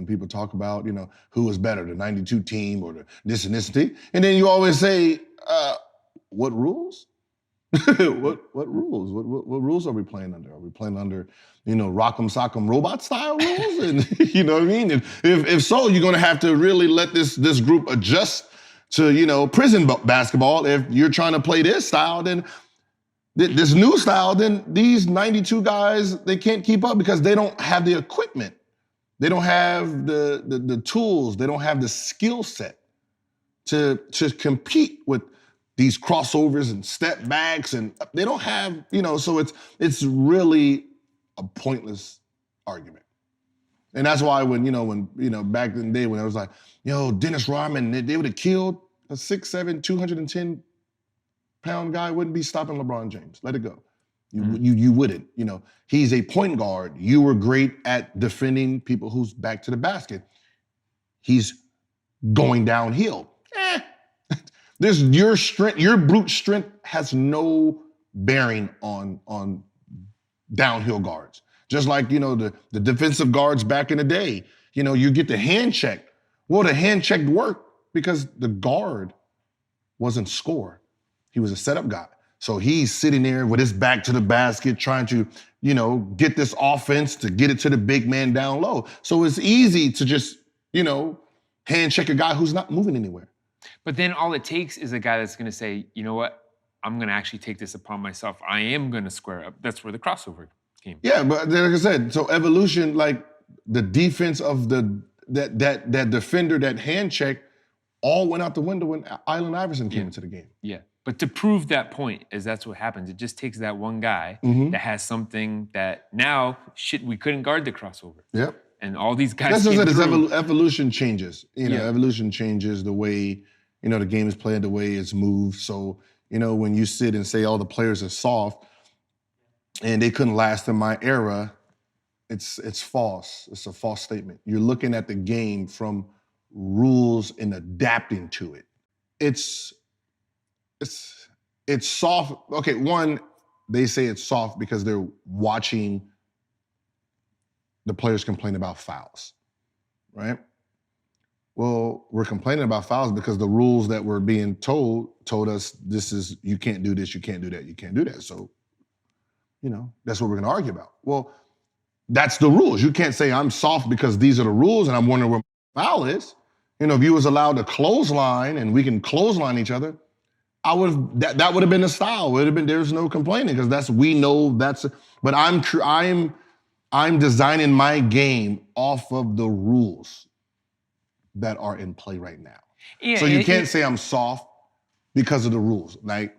when people talk about, who was better, the 92 team or the this and this team. And then you always say, what rules? what rules? What rules are we playing under? Are we playing under, rock'em sock'em robot style rules? And you know what I mean? If so, you're gonna have to really let this group adjust to, prison basketball. If you're trying to play this style, then this new style, then these 92 guys, they can't keep up because they don't have the equipment. They don't have the tools. They don't have the skill set to compete with these crossovers and step backs, and they don't have, so it's really a pointless argument. And that's why when back in the day when I was like, Dennis Rodman, they would have killed a 6'7", 210-pound guy, wouldn't be stopping LeBron James. Let it go. You wouldn't. He's a point guard. You were great at defending people who's back to the basket. He's going downhill. Your strength, your brute strength has no bearing on downhill guards. Just like, the defensive guards back in the day, you get the hand check. Well, the hand check worked because the guard wasn't score. He was a setup guy. So he's sitting there with his back to the basket trying to, get this offense to get it to the big man down low. So it's easy to just, hand check a guy who's not moving anywhere. But then all it takes is a guy that's going to say, you know what? I'm going to actually take this upon myself. I am going to square up. That's where the crossover came. Yeah, but like I said, so evolution, like the defense of that defender, that hand check, all went out the window when Allen Iverson came into the game. Yeah, but to prove that point is that's what happens. It just takes that one guy that has something that now, we couldn't guard the crossover. Yep. And all these guys That's what it is. Evolution changes. Evolution changes the way, the game is played, the way it's moved. So, when you sit and say all the players are soft and they couldn't last in my era, it's false. It's a false statement. You're looking at the game from rules and adapting to it. It's soft. Okay, one, they say it's soft because they're watching the players complain about fouls, right? Well, we're complaining about fouls because the rules that we're being told us you can't do this, you can't do that, you can't do that. So, that's what we're gonna argue about. Well, that's the rules. You can't say I'm soft because these are the rules and I'm wondering where my foul is. If you was allowed to clothesline and we can clothesline each other, that would have been the style. Would have been, there's no complaining because but I'm designing my game off of the rules that are in play right now. Yeah, so you can't say I'm soft because of the rules. Like,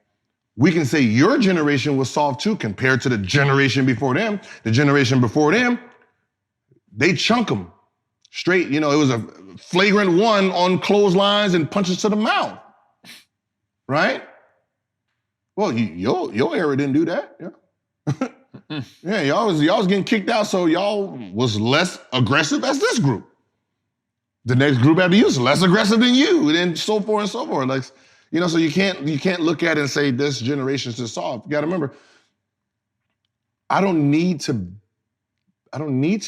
we can say your generation was soft too compared to the generation before them. The generation before them, they chunk them straight. It was a flagrant one on clotheslines and punches to the mouth, right? Well, your era didn't do that, yeah. Yeah, y'all was getting kicked out, so y'all was less aggressive as this group. The next group after you was less aggressive than you, and then so forth and so forth. Like, so you can't look at it and say this generation's just soft. You gotta remember, I don't need to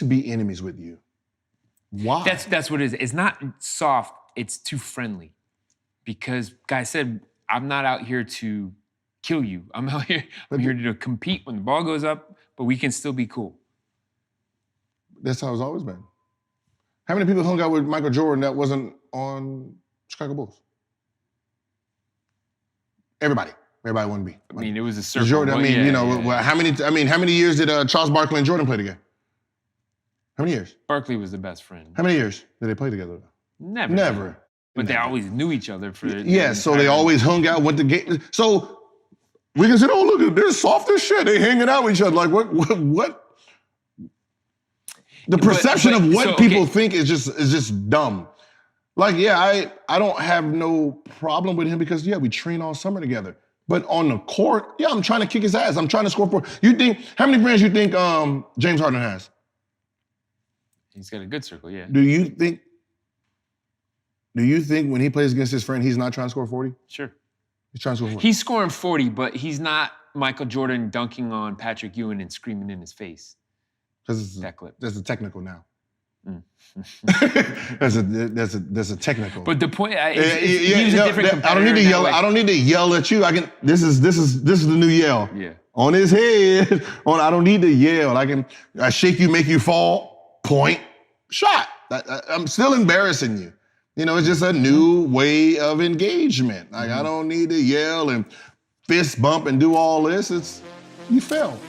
be enemies with you. Why? That's what it is. It's not soft, it's too friendly. Because guys said, I'm not out here to kill you. I'm here to compete when the ball goes up, but we can still be cool. That's how it's always been. How many people hung out with Michael Jordan that wasn't on Chicago Bulls? Everybody wanted to be. I mean, it was a circle. Jordan, how many years did Charles Barkley and Jordan play together? How many years? Barkley was the best friend. How many years did they play together? Never. But they always knew each other for. Yeah, so they always hung out, went to game. So we can say, oh, look, they're soft as shit. They hanging out with each other. Like, what? The perception of what people think is just dumb. Like, yeah, I don't have no problem with him because, yeah, we train all summer together. But on the court, yeah, I'm trying to kick his ass. I'm trying to score for. How many friends you think James Harden has? He's got a good circle, yeah. Do you think when he plays against his friend, he's not trying to score 40? Sure. He's trying to score 40. He's scoring 40, but he's not Michael Jordan dunking on Patrick Ewing and screaming in his face. That clip. That's the technical now. There's a technical. But the point, Yeah, he was a different competitor. I don't need to in that yell. way. I don't need to yell at you. I can. This is the new yell. Yeah. On his head. I don't need to yell. I shake you, make you fall. Point. Shot. I'm still embarrassing you. It's just a new way of engagement. Like I don't need to yell and fist bump and do all this. You fell.